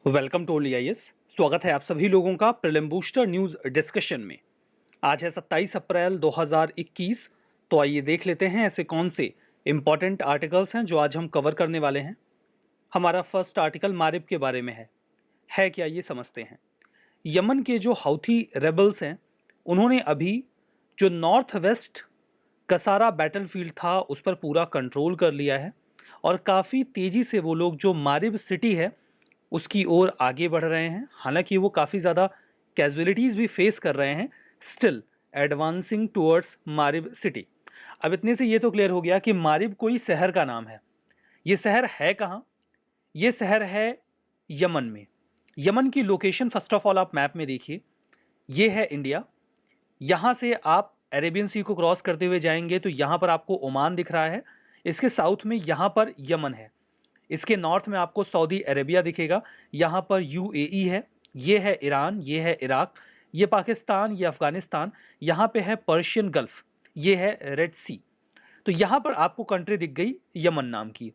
Welcome to IAS। स्वागत है आप सभी लोगों का प्रीलिम बूस्टर न्यूज डिस्कशन में। आज है 27 अप्रैल 2021। तो आइए देख लेते हैं ऐसे कौन से इंपॉर्टेंट आर्टिकल्स हैं जो आज हम कवर करने वाले हैं। हमारा फर्स्ट आर्टिकल मारिब के बारे में है क्या ये समझते हैं। यमन के जो हाउथी रेबल्स हैं उन्होंने अभी जो नॉर्थ वेस्ट कसारा बैटलफील्ड था उस पर पूरा कंट्रोल कर लिया है और काफ़ी तेज़ी से वो लोग जो मारिब सिटी है उसकी ओर आगे बढ़ रहे हैं। हालांकि वो काफ़ी ज़्यादा कैजुअलिटीज़ भी फेस कर रहे हैं, स्टिल एडवांसिंग टुवर्ड्स मारिब सिटी। अब इतने से ये तो क्लियर हो गया कि मारिब कोई शहर का नाम है। ये शहर है कहाँ? ये शहर है यमन में। यमन की लोकेशन फर्स्ट ऑफ ऑल आप मैप में देखिए, ये है इंडिया। यहाँ से आप अरेबियन सी को क्रॉस करते हुए जाएंगे तो यहाँ पर आपको ओमान दिख रहा है। इसके साउथ में यहाँ पर यमन है। इसके नॉर्थ में आपको सऊदी अरेबिया दिखेगा, यहाँ पर UAE है, ये है ईरान, ये है इराक, ये पाकिस्तान, ये अफगानिस्तान, यहाँ पे है पर्शियन गल्फ, ये है रेड सी। तो यहाँ पर आपको कंट्री दिख गई यमन नाम की।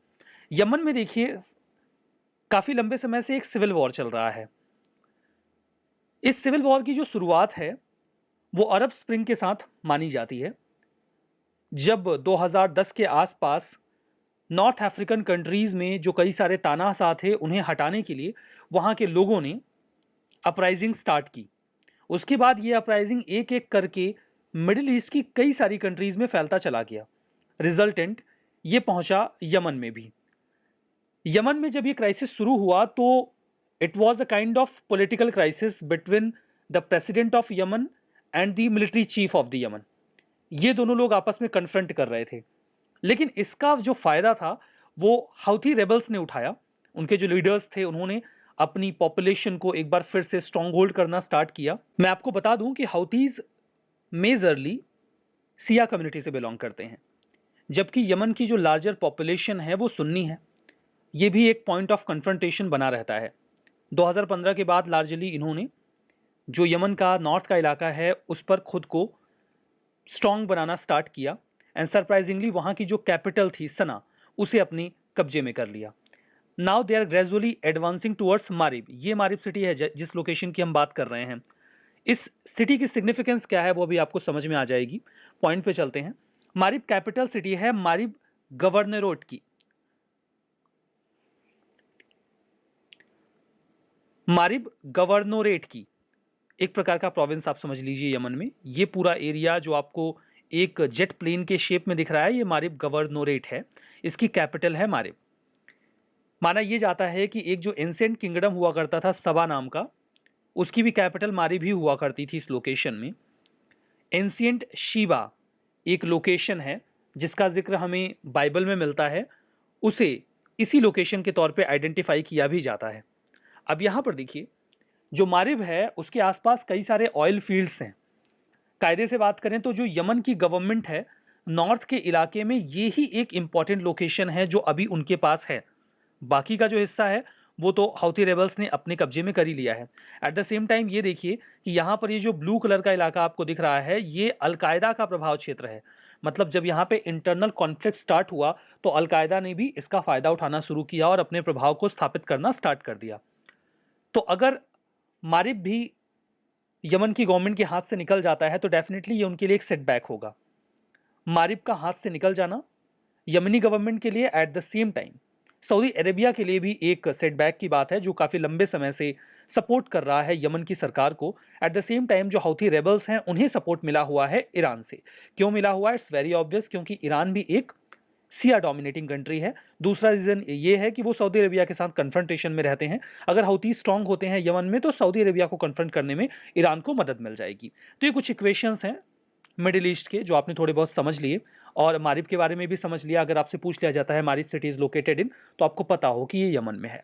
यमन में देखिए काफ़ी लंबे समय से एक सिविल वॉर चल रहा है। इस सिविल वॉर की जो शुरुआत है वो अरब स्प्रिंग के साथ मानी जाती है, जब 2010 के आसपास नॉर्थ अफ्रीकन कंट्रीज में जो कई सारे तानाशाह थे उन्हें हटाने के लिए वहां के लोगों ने अपराइजिंग स्टार्ट की। उसके बाद ये अपराइजिंग एक एक करके मिडिल ईस्ट की कई सारी कंट्रीज में फैलता चला गया। रिजल्टेंट ये पहुंचा यमन में भी। यमन में जब ये क्राइसिस शुरू हुआ तो it was a kind of political crisis between the president of Yemen and the military chief of the Yemen. ये दोनों लोग आपस में कन्फ्रंट कर रहे थे, लेकिन इसका जो फायदा था वो हाउथी रेबल्स ने उठाया। उनके जो लीडर्स थे उन्होंने अपनी पॉपुलेशन को एक बार फिर से स्ट्रॉन्ग होल्ड करना स्टार्ट किया। मैं आपको बता दूं कि हाउथीज मेजरली सिया कम्युनिटी से बिलोंग करते हैं, जबकि यमन की जो लार्जर पॉपुलेशन है वो सुन्नी है। ये भी एक पॉइंट ऑफ कन्फ्रंटेशन बना रहता है। 2015 के बाद लार्जली इन्होंने जो यमन का नॉर्थ का इलाका है उस पर खुद को स्ट्रॉन्ग बनाना स्टार्ट किया एंड सरप्राइजिंगली वहां की जो कैपिटल थी सना उसे अपनी कब्जे में कर लिया। Now they are gradually advancing towards Marib. ये मारिब सिटी है जिस लोकेशन की हम बात कर रहे हैं। इस सिटी की सिग्निफिकेंस क्या है वो भी आपको समझ में आ जाएगी। पॉइंट पे चलते हैं। मारिब कैपिटल सिटी है मारिब गवर्नरेट की। मारिब गवर्नरेट की एक प्रकार का प्रोविंस आप समझ लीजिए यमन में। ये पूरा एरिया जो आपको एक जेट प्लेन के शेप में दिख रहा है ये मारिब गवर्नरेट है। इसकी कैपिटल है मारिब। माना यह जाता है कि एक जो एंशिएंट किंगडम हुआ करता था सबा नाम का, उसकी भी कैपिटल मारिब ही हुआ करती थी इस लोकेशन में। एंशिएंट शीबा एक लोकेशन है जिसका जिक्र हमें बाइबल में मिलता है, उसे इसी लोकेशन के तौर पे आइडेंटिफाई किया भी जाता है। अब यहां पर देखिए जो मारिब है उसके आसपास कई सारे ऑयल फील्ड्स हैं। कायदे से बात करें तो जो यमन की गवर्नमेंट है नॉर्थ के इलाके में ये ही एक इंपॉर्टेंट लोकेशन है जो अभी उनके पास है। बाकी का जो हिस्सा है वो तो हाउथी रेबल्स ने अपने कब्जे में कर ही लिया है। एट द सेम टाइम ये देखिए कि यहाँ पर ये जो ब्लू कलर का इलाका आपको दिख रहा है ये अलकायदा का प्रभाव क्षेत्र है। मतलब जब यहाँ पे इंटरनल कॉन्फ्लिक्ट स्टार्ट हुआ तो अलकायदा ने भी इसका फायदा उठाना शुरू किया और अपने प्रभाव को स्थापित करना स्टार्ट कर दिया। तो अगर मारिब भी यमन की गवर्नमेंट के हाथ से निकल जाता है तो डेफिनेटली ये उनके लिए एक सेटबैक होगा। मारिब का हाथ से निकल जाना यमनी गवर्नमेंट के लिए at the same time Saudi Arabia के लिए भी एक सेटबैक की बात है, जो काफ़ी लंबे समय से सपोर्ट कर रहा है यमन की सरकार को। एट द सेम टाइम जो हाउथी रेबल्स हैं उन्हें सपोर्ट मिला हुआ है ईरान से। क्यों मिला हुआ है? इट्स वेरी ऑब्वियस, क्योंकि ईरान भी एक सिया डोमिनेटिंग कंट्री है। दूसरा रीजन ये है कि वो सऊदी अरेबिया के साथ कन्फ्रंटेशन में रहते हैं। अगर हाउथी स्ट्रांग होते हैं यमन में तो सऊदी अरेबिया को कन्फ्रंट करने में ईरान को मदद मिल जाएगी। तो ये कुछ इक्वेशंस हैं मिडिल ईस्ट के जो आपने थोड़े बहुत समझ लिए और मारिब के बारे में भी समझ लिया। अगर आपसे पूछ लिया जाता है मारिब सिटी इज लोकेटेड इन, तो आपको पता हो कि ये यमन में है।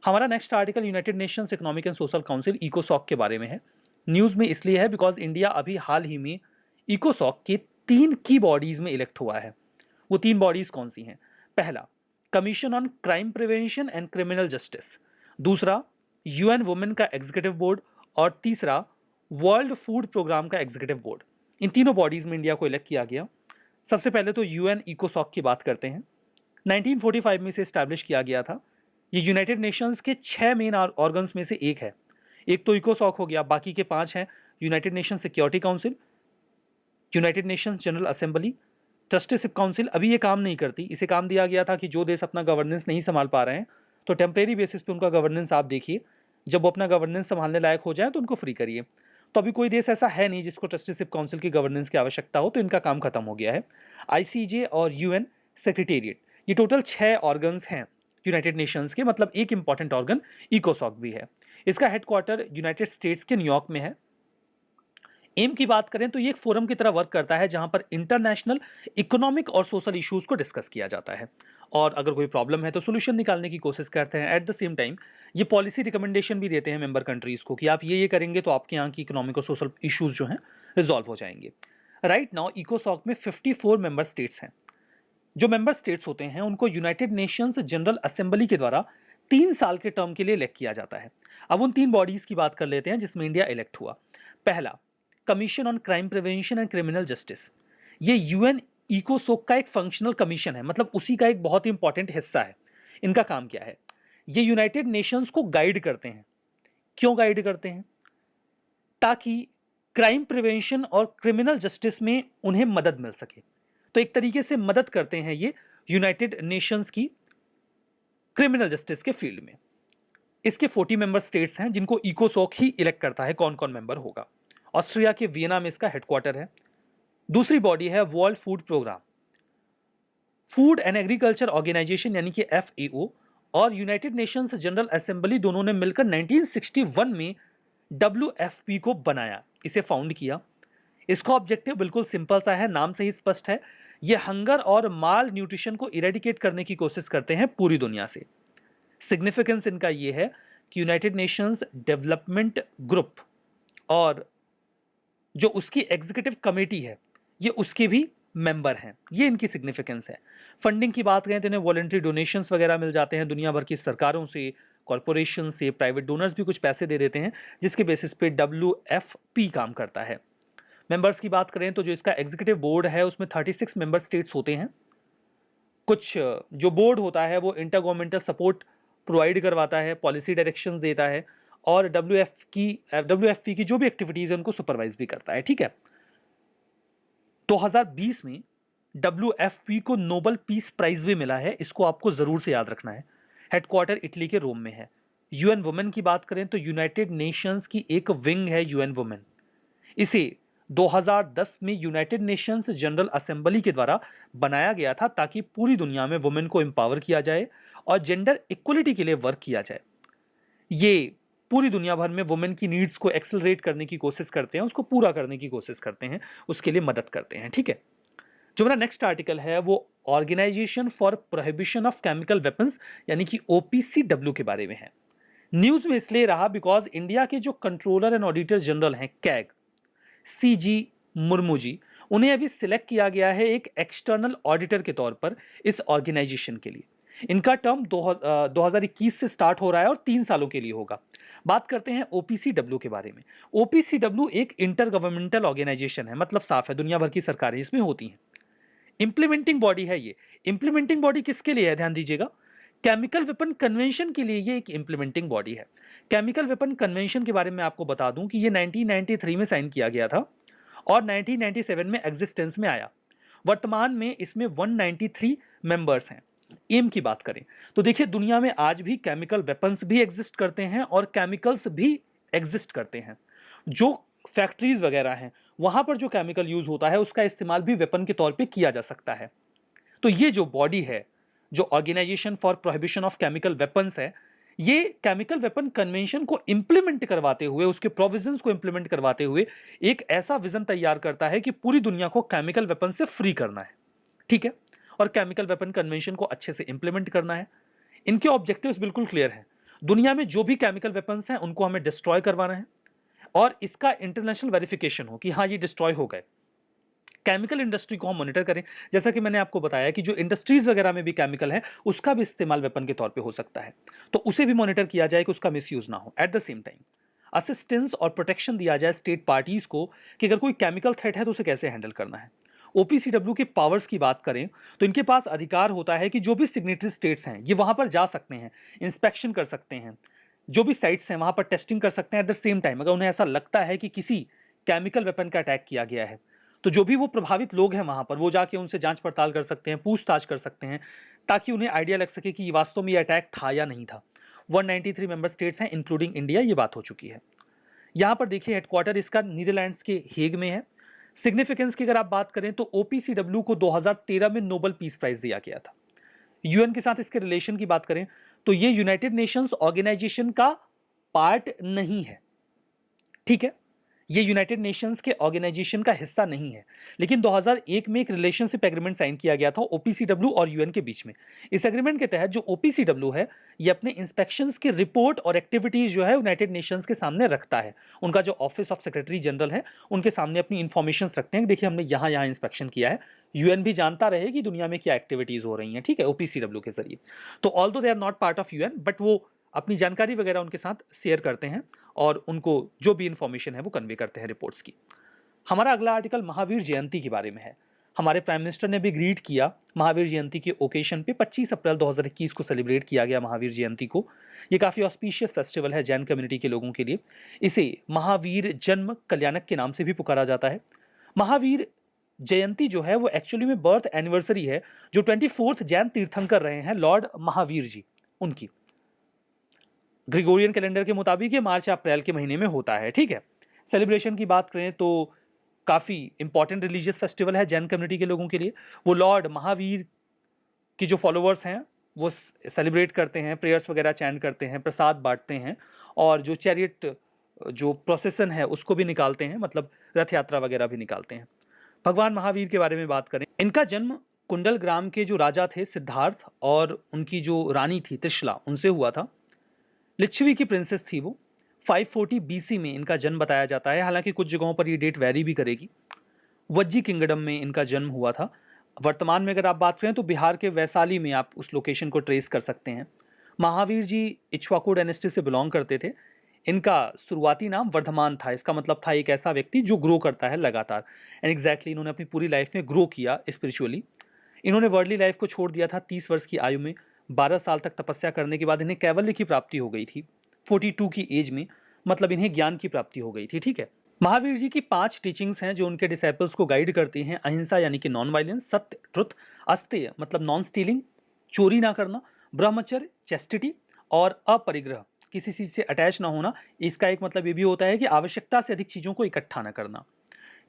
हमारा next article United Nations Economic and Social Council इकोसॉक के बारे में है। न्यूज़ में इसलिए है बिकॉज इंडिया अभी हाल ही में इकोसॉक के 3 की बॉडीज में इलेक्ट हुआ है। वो 3 बॉडीज कौन सी हैं? पहला, commission on crime prevention and criminal justice. दूसरा, UN वुमेन का एग्जीक्यूटिव बोर्ड। और तीसरा, वर्ल्ड फूड प्रोग्राम का एग्जीक्यूटिव बोर्ड। इन तीनों बॉडीज में इंडिया को इलेक्ट किया गया। सबसे पहले तो UN इकोसॉक की बात करते हैं। 1945 में इसे स्टैब्लिश किया गया था। ये यूनाइटेड नेशंस के 6 मेन ऑर्गन्स में से एक है। एक तो इकोसॉक हो गया, बाकी के 5 हैं United nation security council, United Nations general assembly, trusteeship council. अभी ये काम नहीं करती, इसे काम दिया गया था कि जो देश अपना गवर्नेंस नहीं संभाल पा रहे हैं तो टेम्परेरी बेसिस पे उनका गवर्नेंस आप देखिए, जब वो अपना गवर्नेंस संभालने लायक हो जाए तो उनको फ्री करिए। तो अभी कोई देश ऐसा है नहीं जिसको ट्रस्टीशिप काउंसिल की गवर्नेंस की आवश्यकता हो, तो इनका काम खत्म हो गया है। आईसीजे और यूएन सेक्रेटेरिएट, ये टोटल 6 ऑर्गन्स हैं यूनाइटेड नेशंस के, मतलब एक इंपॉर्टेंट ऑर्गन इकोसॉक भी है। इसका हेडक्वार्टर यूनाइटेड स्टेट्स के न्यूयॉर्क में है। एम की बात करें तो ये एक फोरम की तरह वर्क करता है जहां पर इंटरनेशनल इकोनॉमिक और सोशल इश्यूज को डिस्कस किया जाता है, और अगर कोई प्रॉब्लम है तो सोल्यूशन निकालने की कोशिश करते हैं। एट द सेम टाइम ये पॉलिसी रिकमेंडेशन भी देते हैं मेंबर कंट्रीज को कि आप ये करेंगे तो आपके यहाँ की इकोनॉमिक और सोशल इश्यूज जो हैं रिजॉल्व हो जाएंगे। राइट नाउ इकोसॉक में 54 मेंबर स्टेट्स हैं। जो मेंबर स्टेट्स होते हैं उनको यूनाइटेड नेशंस जनरल असेंबली के द्वारा 3 साल के टर्म के लिए इलेक्ट किया जाता है। अब उन 3 बॉडीज की बात कर लेते हैं जिसमें इंडिया इलेक्ट हुआ। पहला, commission on crime prevention and criminal justice. ये यूएन इकोसोक का एक फंक्शनल कमीशन है, मतलब उसी का एक बहुत ही इंपॉर्टेंट हिस्सा है। इनका काम क्या है? ये यूनाइटेड नेशंस को गाइड करते हैं। क्यों गाइड करते हैं? ताकि क्राइम प्रिवेंशन और क्रिमिनल जस्टिस में उन्हें मदद मिल सके। तो एक तरीके से मदद करते हैं ये यूनाइटेड नेशंस की क्रिमिनल जस्टिस के फील्ड में। इसके 40 मेंबर स्टेट्स हैं जिनको इकोसोक ही इलेक्ट करता है कौन कौन मेंबर होगा। ऑस्ट्रिया के वियना में इसका हेडक्वार्टर है। दूसरी बॉडी है World Food Programme, Food and Agriculture Organization यानी कि FAO, और यूनाइटेड नेशंस जनरल असेंबली दोनों ने मिलकर 1961 में WFP को बनाया, इसे फाउंड किया। इसका ऑब्जेक्टिव बिल्कुल सिंपल सा है, नाम से ही स्पष्ट है। ये हंगर और माल न्यूट्रिशन को इरेडिकेट करने की कोशिश करते हैं पूरी दुनिया से। सिग्निफिकेंस इनका ये है कि यूनाइटेड नेशंस डेवलपमेंट ग्रुप और जो उसकी एग्जीक्यूटिव कमेटी है ये उसके भी मेंबर हैं, ये इनकी सिग्निफिकेंस है। फंडिंग की बात करें तो इन्हें वॉलंटरी डोनेशंस वगैरह मिल जाते हैं दुनिया भर की सरकारों से, कॉरपोरेशन से, प्राइवेट डोनर्स भी कुछ पैसे दे देते हैं, जिसके बेसिस पे WFP काम करता है। मेंबर्स की बात करें तो जो इसका एग्जीक्यूटिव बोर्ड है उसमें 36 मेंबर स्टेट्स होते हैं। कुछ जो बोर्ड होता है वो इंटर गवर्नमेंटल सपोर्ट प्रोवाइड करवाता है, पॉलिसी डायरेक्शंस देता है, और WFP की जो भी एक्टिविटीज है उनको सुपरवाइज भी करता है। ठीक है, 2020 में WFP को नोबेल पीस प्राइज भी मिला है, इसको आपको जरूर से याद रखना है। हेडक्वार्टर इटली के रोम में है। यूएन वुमेन की बात करें तो यूनाइटेड नेशंस की एक विंग है यूएन वुमेन। इसे 2010 में यूनाइटेड नेशंस जनरल असेंबली के द्वारा बनाया गया था ताकि पूरी दुनिया में वुमेन को एम्पावर किया जाए और जेंडर इक्वलिटी के लिए वर्क किया जाए। ये पूरी दुनिया भर में वुमेन की नीड्स को एक्सेलरेट करने की कोशिश करते हैं, उसको पूरा करने की कोशिश करते हैं, उसके लिए मदद करते हैं। ठीक है, जो मेरा नेक्स्ट आर्टिकल है वो Organization for Prohibition of Chemical Weapons यानी कि OPCW के बारे में है। न्यूज में इसलिए रहा बिकॉज इंडिया के जो कंट्रोलर एंड ऑडिटर जनरल हैं कैग, CG मुर्मू जी, उन्हें अभी सिलेक्ट किया गया है एक एक्सटर्नल ऑडिटर के तौर पर इस ऑर्गेनाइजेशन के लिए। इनका टर्म 2021 से स्टार्ट हो रहा है और 3 सालों के लिए होगा। बात करते हैं OPCW के बारे में। OPCW एक इंटर गवर्नमेंटल ऑर्गेनाइजेशन है, मतलब साफ है दुनिया भर की सरकारें इसमें होती हैं। इंप्लीमेंटिंग बॉडी है ये। इंप्लीमेंटिंग बॉडी किसके लिए है? ध्यान दीजिएगा, केमिकल वेपन कन्वेंशन के लिए ये एक इंप्लीमेंटिंग बॉडी है। केमिकल वेपन कन्वेंशन के बारे में आपको बता दूं कि ये 1993 में साइन किया गया था और 1997 में एग्जिस्टेंस में आया। वर्तमान में इसमें 193 मेंबर्स हैं। एम की बात करें तो देखिए दुनिया में आज भी केमिकल वेपन्स भी एग्जिस्ट करते हैं और केमिकल्स भी एग्जिस्ट करते हैं। जो फैक्ट्रीज वगैरह हैं वहां पर जो केमिकल यूज होता है उसका इस्तेमाल भी वेपन के तौर पे किया जा सकता है। तो ये जो बॉडी है, जो Organization for Prohibition of Chemical Weapons है, ये केमिकल वेपन कन्वेंशन को इंप्लीमेंट करवाते हुए, उसके प्रोविजंस को इंप्लीमेंट करवाते हुए एक ऐसा विजन तैयार करता है कि पूरी दुनिया को केमिकल वेपन से फ्री करना है। ठीक है, और केमिकल वेपन कन्वेंशन को अच्छे से इंप्लीमेंट करना है। इनके ऑब्जेक्टिव्स बिल्कुल क्लियर हैं। दुनिया में जो भी केमिकल वेपन्स हैं उनको हमें डिस्ट्रॉय करवाना है और इसका इंटरनेशनल वेरिफिकेशन हो कि हाँ ये डिस्ट्रॉय हो गए। केमिकल इंडस्ट्री को हम मॉनिटर करें, जैसा कि मैंने आपको बताया कि जो इंडस्ट्रीज वगैरह में भी केमिकल है उसका भी इस्तेमाल वेपन के तौर पे हो सकता है, तो उसे भी मॉनिटर किया जाए कि उसका मिसयूज ना हो। At the same time assistance और प्रोटेक्शन दिया जाए स्टेट पार्टीज को कि अगर कोई केमिकल थ्रेट है तो उसे कैसे हैंडल करना है। ओपीसीडब्ल्यू के पावर्स की बात करें तो इनके पास अधिकार होता है कि जो भी सिग्नेटरी स्टेट्स हैं ये वहां पर जा सकते हैं, इंस्पेक्शन कर सकते हैं, जो भी साइट्स हैं वहां पर टेस्टिंग कर सकते हैं। एट द सेम टाइम अगर उन्हें ऐसा लगता है कि किसी केमिकल वेपन का अटैक किया गया है तो जो भी वो प्रभावित लोग हैं वहां पर वो जाके उनसे जांच पड़ताल कर सकते हैं, पूछताछ कर सकते हैं, ताकि उन्हें आइडिया लग सके कि वास्तव में ये अटैक था या नहीं था। 193 मेंबर स्टेट्स हैं इंक्लूडिंग इंडिया, ये बात हो चुकी है। यहां पर देखिए हेडक्वार्टर इसका नीदरलैंड्स के हेग में है। सिग्निफिकेंस की अगर आप बात करें तो ओपीसीडब्ल्यू को 2013 में नोबेल पीस प्राइज दिया गया था। यूएन के साथ इसके रिलेशन की बात करें तो ये यूनाइटेड नेशंस ऑर्गेनाइजेशन का पार्ट नहीं है, ठीक है, ये यूनाइटेड नेशंस के ऑर्गेनाइजेशन का हिस्सा नहीं है। लेकिन 2001 में एक रिलेशनशिप एग्रीमेंट साइन किया गया था ओपीसीडब्ल्यू और यूएन के बीच में। इस एग्रीमेंट के तहत जो ओपीसीडब्ल्यू है ये अपने इंस्पेक्शंस की रिपोर्ट और एक्टिविटीज जो है यूनाइटेड नेशंस के सामने रखता है। उनका जो ऑफिस ऑफ सेक्रेटरी जनरल है उनके सामने अपनी इंफॉर्मेशन रखते हैं, देखिए हमने यहाँ यहाँ इंस्पेक्शन किया है, यूएन भी जानता रहे कि दुनिया में क्या एक्टिविटीज हो रही हैं, ठीक है, ओपीसीडब्ल्यू के जरिए। तो although they are not part of UN but वो अपनी जानकारी वगैरह उनके साथ शेयर करते हैं और उनको जो भी इंफॉर्मेशन है वो कन्वे करते हैं रिपोर्ट्स की। हमारा अगला आर्टिकल महावीर जयंती के बारे में है। हमारे प्राइम मिनिस्टर ने भी ग्रीट किया महावीर जयंती के ओकेशन पे। 25 अप्रैल 2021 को सेलिब्रेट किया गया महावीर जयंती को। ये काफ़ी ऑस्पिशियस फेस्टिवल है जैन कम्युनिटी के लोगों के लिए। इसे महावीर जन्म कल्याणक के नाम से भी पुकारा जाता है। महावीर जयंती जो है वो एक्चुअली में बर्थ एनिवर्सरी है जो 24th जैन तीर्थंकर रहे हैं लॉर्ड महावीर जी, उनकी ग्रिगोरियन कैलेंडर के मुताबिक ये मार्च या अप्रैल के महीने में होता है, ठीक है। सेलिब्रेशन की बात करें तो काफ़ी इंपॉर्टेंट रिलीजियस फेस्टिवल है जैन कम्युनिटी के लोगों के लिए। वो लॉर्ड महावीर की जो फॉलोअर्स हैं वो सेलिब्रेट करते हैं, प्रेयर्स वगैरह चैंट करते हैं, प्रसाद बांटते हैं और जो चैरियट जो प्रोसेसन है उसको भी निकालते हैं, मतलब रथ यात्रा वगैरह भी निकालते हैं। भगवान महावीर के बारे में बात करें, इनका जन्म कुंडल ग्राम के जो राजा थे सिद्धार्थ और उनकी जो रानी थी त्रिशला उनसे हुआ था। लिच्छवी की प्रिंसेस थी वो। 540 बीसी में इनका जन्म बताया जाता है, हालांकि कुछ जगहों पर ये डेट वेरी भी करेगी। वज्जी किंगडम में इनका जन्म हुआ था। वर्तमान में अगर आप बात करें तो बिहार के वैशाली में आप उस लोकेशन को ट्रेस कर सकते हैं। महावीर जी इक्ष्वाकु डायनेस्टी से बिलोंग करते थे। इनका शुरुआती नाम वर्धमान था, इसका मतलब था एक ऐसा व्यक्ति जो ग्रो करता है लगातार। एंड एग्जैक्टली इन्होंने अपनी पूरी लाइफ में ग्रो किया स्पिरिचुअली। इन्होंने वर्ल्डली लाइफ को छोड़ दिया था 30 वर्ष की आयु में। 12 साल तक तपस्या करने के बाद इन्हें कैवल्य की प्राप्ति हो गई थी 42 की एज में, मतलब इन्हें ज्ञान की प्राप्ति हो गई थी, ठीक है। महावीर जी की 5 टीचिंग्स हैं जो उनके डिसेपल्स को गाइड करती हैं। अहिंसा यानी कि नॉन वायलेंस, सत्य ट्रुथ, अस्तेय मतलब नॉन स्टीलिंग, चोरी ना करना, ब्रह्मचर्य चेस्टिटी और अपरिग्रह किसी चीज से अटैच ना होना। इसका एक मतलब ये भी होता है कि आवश्यकता से अधिक चीजों को इकट्ठा ना करना।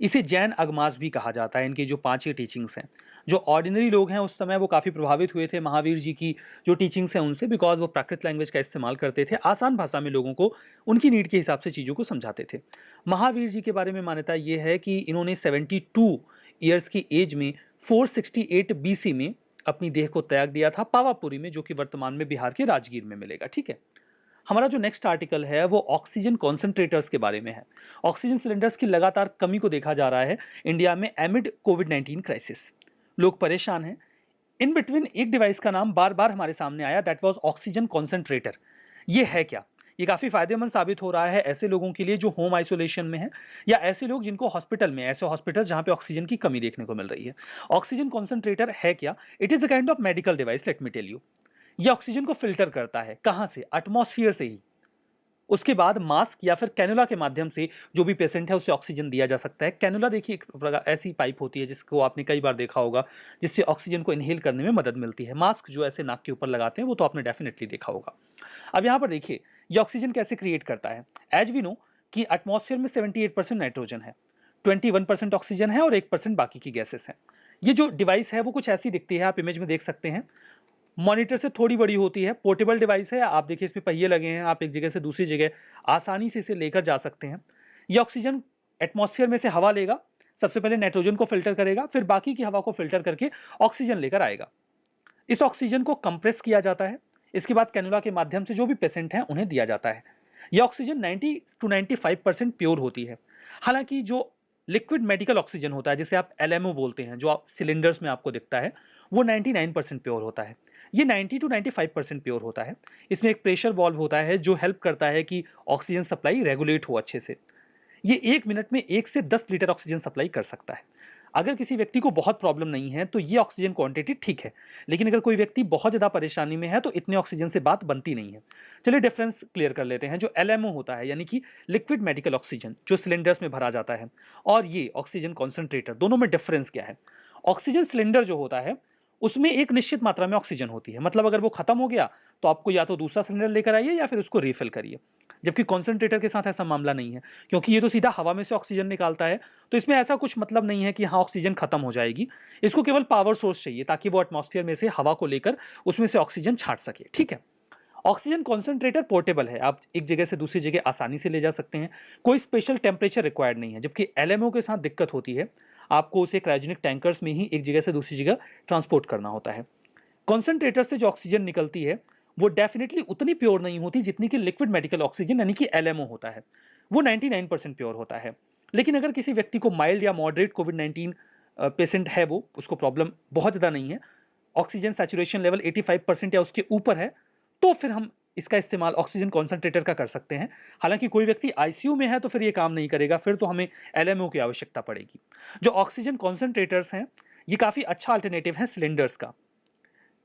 इसे जैन अगमास भी कहा जाता है। इनकी जो 5 ही टीचिंग्स हैं, जो ऑर्डिनरी लोग हैं उस समय वो काफ़ी प्रभावित हुए थे महावीर जी की जो टीचिंग्स हैं उनसे, बिकॉज वो प्राकृत लैंग्वेज का इस्तेमाल करते थे, आसान भाषा में लोगों को उनकी नीड के हिसाब से चीज़ों को समझाते थे। महावीर जी के बारे में मान्यता ये है कि इन्होंने 72 ईयर्स की एज में 468 बीसी में अपनी देह को त्याग दिया था पावापुरी में, जो कि वर्तमान में बिहार के राजगीर में मिलेगा, ठीक है। हमारा जो नेक्स्ट आर्टिकल है वो ऑक्सीजन कॉन्सेंट्रेटर्स के बारे में है। ऑक्सीजन सिलेंडर्स की लगातार कमी को देखा जा रहा है इंडिया में एमिड कोविड-19 क्राइसिस। लोग परेशान हैं। इन बिटवीन एक डिवाइस का नाम बार बार हमारे सामने आया, दैट वाज ऑक्सीजन कॉन्सेंट्रेटर। ये है क्या? ये काफ़ी फायदेमंद साबित हो रहा है ऐसे लोगों के लिए जो होम आइसोलेशन में है या ऐसे लोग जिनको हॉस्पिटल में, ऐसे हॉस्पिटल जहां पे ऑक्सीजन की कमी देखने को मिल रही है। ऑक्सीजन कॉन्सेंट्रेटर है क्या? It is a kind of medical device, let me tell you. ये ऑक्सीजन को फिल्टर करता है, कहां से? एटमॉस्फेयर से ही। उसके बाद मास्क या फिर कैनुला के माध्यम से जो भी पेशेंट है उसे ऑक्सीजन दिया जा सकता है। कैनुला देखिए एक प्रकार ऐसी पाइप होती है जिसको आपने कई बार देखा होगा, जिससे ऑक्सीजन को इनहेल करने में मदद मिलती है। मास्क जो ऐसे नाक के ऊपर लगाते हैं वो तो आपने डेफिनेटली देखा होगा। अब यहाँ पर देखिए ये ऑक्सीजन कैसे क्रिएट करता है। एज वी नो कि एटमॉस्फेयर में 78% नाइट्रोजन है, 21% ऑक्सीजन है और 1% बाकी की गैसेस हैं। ये जो डिवाइस है वो कुछ ऐसी दिखती है, आप इमेज में देख सकते हैं। मॉनिटर से थोड़ी बड़ी होती है, पोर्टेबल डिवाइस है। आप देखिए इसमें पहिए लगे हैं, आप एक जगह से दूसरी जगह आसानी से इसे लेकर जा सकते हैं। ये ऑक्सीजन एटमॉस्फेयर में से हवा लेगा, सबसे पहले नाइट्रोजन को फिल्टर करेगा, फिर बाकी की हवा को फिल्टर करके ऑक्सीजन लेकर आएगा। इस ऑक्सीजन को कंप्रेस किया जाता है, इसके बाद कैनुला के माध्यम से जो भी पेशेंट हैं उन्हें दिया जाता है। यह ऑक्सीजन 90 to 95% प्योर होती है। हालांकि जो लिक्विड मेडिकल ऑक्सीजन होता है जिसे आप एलएमओ बोलते हैं, जो आप सिलेंडर्स में आपको दिखता है, वो 99% प्योर होता है। ये 90 to 95% प्योर होता है। इसमें एक प्रेशर वॉल्व होता है जो हेल्प करता है कि ऑक्सीजन सप्लाई रेगुलेट हो अच्छे से। ये 1 मिनट में 1 से 10 लीटर ऑक्सीजन सप्लाई कर सकता है। अगर किसी व्यक्ति को बहुत प्रॉब्लम नहीं है तो ये ऑक्सीजन क्वांटिटी ठीक है, लेकिन अगर कोई व्यक्ति बहुत ज़्यादा परेशानी में है तो इतने ऑक्सीजन से बात बनती नहीं है। चलिए डिफरेंस क्लियर कर लेते हैं। जो एलएमओ होता है यानी कि लिक्विड मेडिकल ऑक्सीजन, जो सिलेंडर्स में भरा जाता है, और ये ऑक्सीजन कॉन्सेंट्रेटर, दोनों में डिफरेंस क्या है? ऑक्सीजन सिलेंडर जो होता है उसमें एक निश्चित मात्रा में ऑक्सीजन होती है, मतलब अगर वो खत्म हो गया तो आपको या तो दूसरा सिलेंडर लेकर आइए या फिर उसको रिफिल करिए। जबकि कॉन्सेंट्रेटर के साथ ऐसा मामला नहीं है, क्योंकि ये तो सीधा हवा में से ऑक्सीजन निकालता है, तो इसमें ऐसा कुछ मतलब नहीं है कि हाँ ऑक्सीजन खत्म हो जाएगी। इसको केवल पावर सोर्स चाहिए ताकि वो एटमॉस्फेयर में से हवा को लेकर उसमें से ऑक्सीजन छांट सके, ठीक है। ऑक्सीजन कॉन्सेंट्रेटर पोर्टेबल है, आप एक जगह से दूसरी जगह आसानी से ले जा सकते हैं, कोई स्पेशल टेम्परेचर रिक्वायर्ड नहीं है। जबकि एलएमओ के साथ दिक्कत होती है, आपको उसे क्रायोजेनिक टैंकर्स में ही एक जगह से दूसरी जगह ट्रांसपोर्ट करना होता है। कॉन्सेंट्रेटर से जो ऑक्सीजन निकलती है वो डेफिनेटली उतनी प्योर नहीं होती जितनी कि लिक्विड मेडिकल ऑक्सीजन यानी कि एलएमओ होता है। वो 99% प्योर होता है। लेकिन अगर किसी व्यक्ति को माइल्ड या मॉडरेट कोविड-19 पेशेंट है, वो उसको प्रॉब्लम बहुत ज़्यादा नहीं है, ऑक्सीजन सैचुरेशन लेवल 85% या उसके ऊपर है, तो फिर हम इसका इस्तेमाल ऑक्सीजन कॉन्सेंट्रेटर का कर सकते हैं। हालांकि कोई व्यक्ति आईसीयू में है तो फिर ये काम नहीं करेगा, फिर तो हमें एलएमओ की आवश्यकता पड़ेगी। जो ऑक्सीजन कॉन्सेंट्रेटर्स हैं ये काफ़ी अच्छा अल्टरनेटिव है सिलेंडर्स का।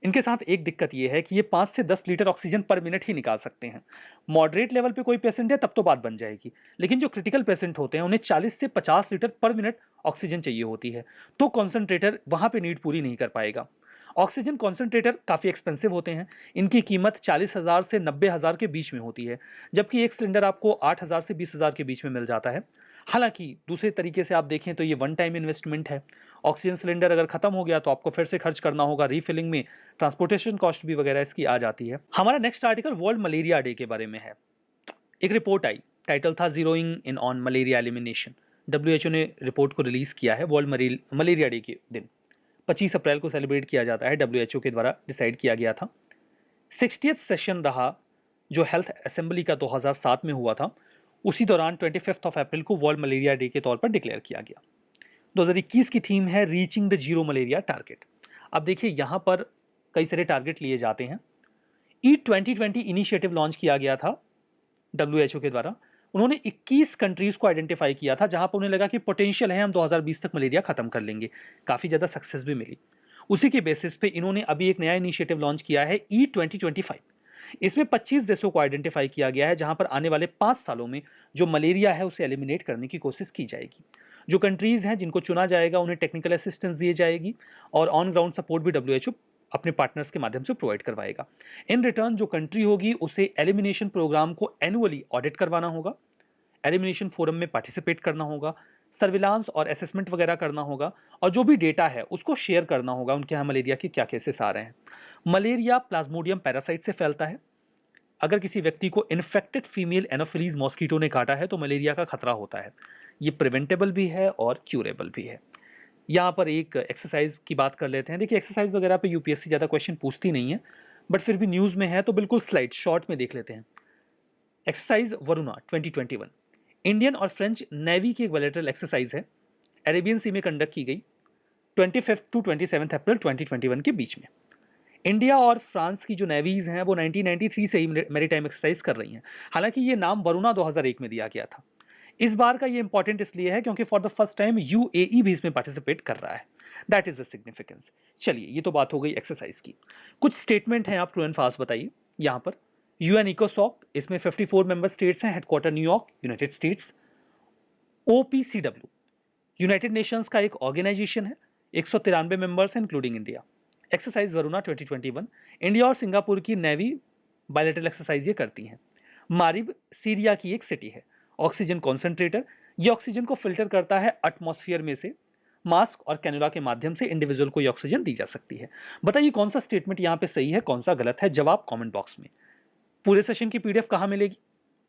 इनके साथ एक दिक्कत ये है कि ये 5 से 10 लीटर ऑक्सीजन पर मिनट ही निकाल सकते हैं। मॉडरेट लेवल पे कोई पेशेंट है तब तो बात बन जाएगी, लेकिन जो क्रिटिकल पेशेंट होते हैं उन्हें 40 से 50 लीटर पर मिनट ऑक्सीजन चाहिए होती है, तो कॉन्सेंट्रेटर वहाँ पे नीड पूरी नहीं कर पाएगा। ऑक्सीजन कॉन्सेंट्रेटर काफ़ी एक्सपेंसिव होते हैं, इनकी कीमत 40,000 से 90,000 के बीच में होती है, जबकि एक सिलेंडर आपको 8,000 से 20,000 के बीच में मिल जाता है। हालांकि दूसरे तरीके से आप देखें तो ये वन टाइम इन्वेस्टमेंट है। ऑक्सीजन सिलेंडर अगर खत्म हो गया तो आपको फिर से खर्च करना होगा रीफिलिंग में, ट्रांसपोर्टेशन कॉस्ट भी वगैरह इसकी आ जाती है। हमारा next article world malaria day के बारे में है। एक रिपोर्ट आई, टाइटल था zeroing in on malaria elimination. WHO ने रिपोर्ट को रिलीज किया है वर्ल्ड मलेरिया डे के दिन। 25 अप्रैल को सेलिब्रेट किया जाता है, डब्ल्यूएचओ के द्वारा डिसाइड किया गया था। 60th सेशन रहा जो हेल्थ असेंबली का 2007 में हुआ था। उसी दौरान 25 अप्रैल को वर्ल्ड मलेरिया डे के तौर पर डिक्लेयर किया गया। 2021 की थीम है reaching the zero malaria target. अब देखिए यहाँ पर कई सारे टारगेट लिए जाते हैं। E2020 इनिशिएटिव लॉन्च किया गया था डब्ल्यूएचओ के द्वारा। उन्होंने 21 कंट्रीज को आइडेंटिफाई किया था जहां पर उन्हें लगा कि पोटेंशियल है हम 2020 तक मलेरिया खत्म कर लेंगे। काफ़ी ज़्यादा सक्सेस भी मिली। उसी के बेसिस पे इन्होंने अभी एक नया इनिशिएटिव लॉन्च किया है E2025। इसमें 25 देशों को आइडेंटिफाई किया गया है जहां पर आने वाले 5 सालों में जो मलेरिया है उसे एलिमिनेट करने की कोशिश की जाएगी। जो कंट्रीज हैं जिनको चुना जाएगा उन्हें टेक्निकल असिस्टेंस दी जाएगी और ऑन ग्राउंड सपोर्ट भी डब्ल्यूएचओ अपने पार्टनर्स के माध्यम से प्रोवाइड करवाएगा। इन रिटर्न जो कंट्री होगी उसे एलिमिनेशन प्रोग्राम को एनुअली ऑडिट करवाना होगा, एलिमिनेशन फोरम में पार्टिसिपेट करना होगा, सर्विलांस और असेसमेंट वगैरह करना होगा, और जो भी डेटा है उसको शेयर करना होगा उनके यहाँ मलेरिया के क्या केसेस आ रहे हैं। मलेरिया प्लाज्मोडियम पैरासाइट से फैलता है। अगर किसी व्यक्ति को इन्फेक्टेड फीमेल एनोफिलीज मॉस्किटो ने काटा है तो मलेरिया का खतरा होता है। ये प्रिवेंटेबल भी है और क्यूरेबल भी है। यहाँ पर एक एक्सरसाइज की बात कर लेते हैं। देखिए एक्सरसाइज वगैरह पे यूपीएससी ज़्यादा क्वेश्चन पूछती नहीं है, बट फिर भी न्यूज़ में है तो बिल्कुल स्लाइड शॉर्ट में देख लेते हैं। एक्सरसाइज वरुणा 2021 इंडियन और फ्रेंच नेवी की एक बायलैटरल एक्सरसाइज है, अरेबियन सी में कंडक्ट की गई 25 टू 27 अप्रैल 2021 के बीच में। इंडिया और फ्रांस की जो नेवीज हैं वो 1993 से ही मैरीटाइम एक्सरसाइज कर रही हैं। हालांकि ये नाम वरुणा 2001 में दिया गया था। इस बार का ये इंपॉर्टेंट इसलिए है क्योंकि for the first time UAE भी इसमें पार्टिसिपेट कर रहा है। That is the significance. चलिए ये तो बात हो गई एक्सरसाइज की। कुछ स्टेटमेंट हैं, आप ट्रू एंड फास्ट बताइए। यहाँ पर यूएन इकोसॉक, इसमें 54 मेंबर स्टेट्स हैं, headquarter New York United states. OPCW United Nations का एक ऑर्गेनाइजेशन है, 193 मेंबर्स हैं including India. Exercise Varuna 2021 India और सिंगापुर की नेवी बायलैटरल एक्सरसाइज ये करती हैं। मारिब सीरिया की एक सिटी है। ऑक्सीजन कॉन्सेंट्रेटर, ये ऑक्सीजन को फिल्टर करता है एटमॉस्फेयर में से। मास्क और कैनुला के माध्यम से इंडिविजुअल को ये ऑक्सीजन दी जा सकती है। बताइए कौन सा स्टेटमेंट यहाँ पे सही है, कौन सा गलत है, जवाब कमेंट बॉक्स में। पूरे सेशन की पीडीएफ कहाँ मिलेगी?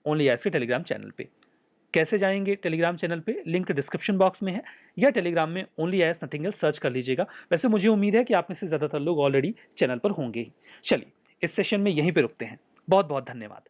ओनली एस के टेलीग्राम चैनल पे। कैसे जाएंगे टेलीग्राम चैनल पे? लिंक डिस्क्रिप्शन बॉक्स में है, या टेलीग्राम में only S nothing else search कर लीजिएगा। वैसे मुझे उम्मीद है कि आप में से ज़्यादातर लोग ऑलरेडी चैनल पर होंगे ही। चलिए इस सेशन में यहीं पे रुकते हैं। बहुत बहुत धन्यवाद।